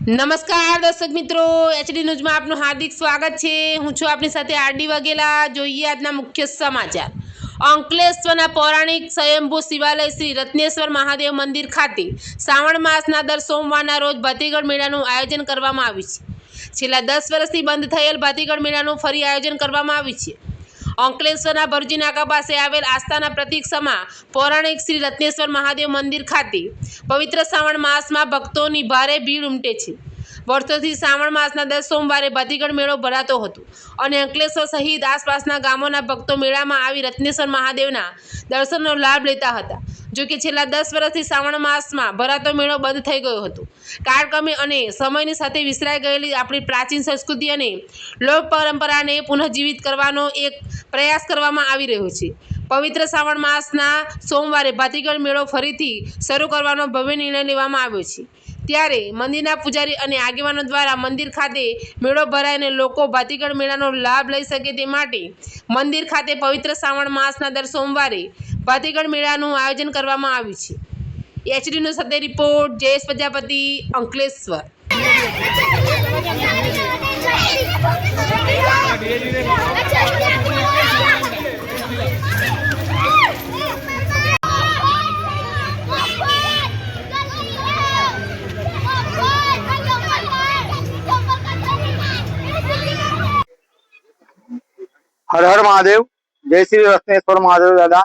નમસ્કાર દર્શક મિત્રો, એચડી ન્યૂઝમાં આપનું હાર્દિક સ્વાગત છે। હું છું આપની સાથે આરડી વાઘેલા। જોઈએ આજના મુખ્ય સમાચાર। અંકલેશ્વરના પૌરાણિક સ્વયંભૂ શિવાલય શ્રી રત્નેશ્વર મહાદેવ મંદિર ખાતે શ્રાવણ માસના દર સોમવારના રોજ ભાતીગળ મેળાનું આયોજન કરવામાં આવ્યું છે। છેલ્લા 10 વર્ષથી બંધ થયેલ ભાતીગળ મેળાનું ફરી આયોજન કરવામાં આવ્યું છે। અંકલેશ્વરના ભરજી નાકા પાસે આવેલ આસ્થાના પ્રતીક સમા પૌરાણિક શ્રી રત્નેશ્વર મહાદેવ મંદિર ખાતે પવિત્ર શ્રાવણ માસમાં ભક્તોની ભારે ભીડ ઉમટે છે। વર્ષોથી શ્રાવણ માસના દર સોમવારે ભાતીગળ મેળો ભરાતો હતો અને અંકલેશ્વર સહિત આસપાસના ગામોના ભક્તો મેળામાં આવી રત્નેશ્વર મહાદેવના દર્શનનો લાભ લેતા હતા। જો કે છેલ્લા 10 વર્ષથી શ્રાવણ માસમાં ભરાતો મેળો બંધ થઈ ગયો હતો। કાળક્રમે અને સમયની સાથે વિસરાઈ ગયેલી આપણી પ્રાચીન સંસ્કૃતિ અને લોક પરંપરાને પુનઃજીવિત કરવાનો એક પ્રયાસ કરવામાં આવી રહ્યો છે। પવિત્ર શ્રાવણ માસના સોમવારે ભાતીગળ મેળો ફરીથી શરૂ કરવાનો ભવ્ય નિર્ણય લેવામાં આવ્યો છે। ત્યારે મંદિરના પૂજારી અને આગેવાનો દ્વારા મંદિર ખાતે મેળો ભરાઈને લોકો ભાતીગળ મેળાનો લાભ લઈ શકે તે માટે મંદિર ખાતે પવિત્ર શ્રાવણ માસના દર સોમવારે ભાતીગળ મેળાનું આયોજન કરવામાં આવ્યું છે। એચડીનો સાથે રિપોર્ટ જયેશ પ્રજાપતિ, અંકલેશ્વર। हर हर महादेव। जय श्री रत्नेश्वर महादेव दादा।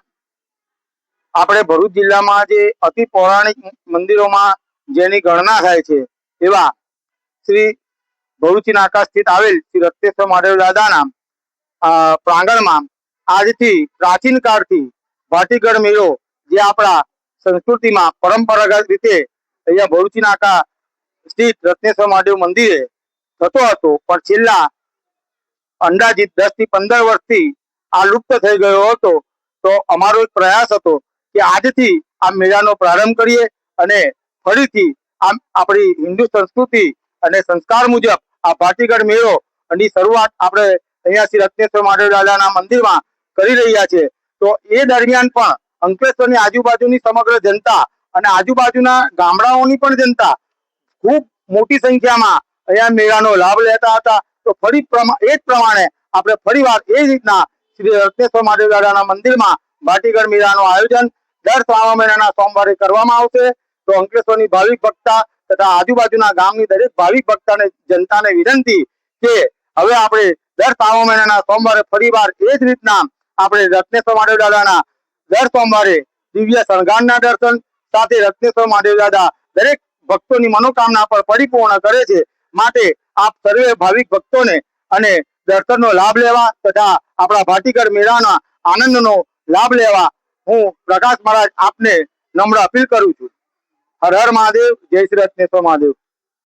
આપણે ભરૂચ જિલ્લામાં જે અતિ પૌરાણિક મંદિરોમાં જેની ગણના થાય છે એવા શ્રી ભરૂચી નાકા સ્થિત આવેલ શ્રી રત્નેશ્વર મહાદેવ દાદાના પ્રાંગણમાં આજથી પ્રાચીન કાળથી ભાતીગળ મેળો જે આપણા સંસ્કૃતિમાં પરંપરાગત રીતે અહીંયા ભરૂચી નાકા સ્થિત રત્નેશ્વર મહાદેવ મંદિરે થતો હતો, પણ છેલ્લા અંદાજિત 10 થી 15 વર્ષથી આ લુપ્ત થઈ ગયો હતો। તો અમારો એક પ્રયાસ હતો કે આજથી આ મેળાનો પ્રારંભ કરીએ અને ફરીથી આપણી હિન્દુ સંસ્કૃતિ અને સંસ્કાર મુજબ આ ભાતીગળ મેળો ની શરૂઆત આપણે અહીંયા શ્રી રત્નેશ્વર મહાદેવ દાદાના મંદિરમાં કરી રહ્યા છે। તો એ દરમિયાન પણ અંકલેશ્વરની આજુબાજુની સમગ્ર જનતા અને આજુબાજુના ગામડાઓની પણ જનતા ખૂબ મોટી સંખ્યામાં અહીંયા મેળાનો લાભ લેતા હતા। તો ફરી એ જ પ્રમાણે આપણે ફરીવાર એ રીતના શ્રી રત્નેશ્વર મહાદેવ દાદાના મંદિરમાં ભાતીગળ મેળાનું આયોજન દર શ્રાવણ મહિનાના સોમવારે કરવામાં આવશે। તો અંકલેશ્વરની ભાવિક ભક્તા તથા આજુબાજુના ગામની દરેક ભાવિક ભક્તાને જનતાને વિનંતી કે હવે આપણે દર શ્રાવણ મહિનાના સોમવારે ફરીવાર એ જ રીતના આપણે રત્નેશ્વર મહાદેવ દાદાના દર સોમવારે દિવ્ય શણગારના દર્શન સાથે રત્નેશ્વર મહાદેવ દાદા દરેક ભક્તોની મનોકામના પર પરિપૂર્ણ કરે છે। માટે આપ સર્વે ભાવિક ભક્તોને અને દર્શનનો લાભ લેવા તથા આપણા ભાતીગળ મેળાના આનંદનો લાભ લેવા હું પ્રકાશ મહારાજ આપને નમ્ર અપીલ કરું છું। હર હર મહાદેવ। જય શ્રી રત્નેશ્વર મહાદેવ।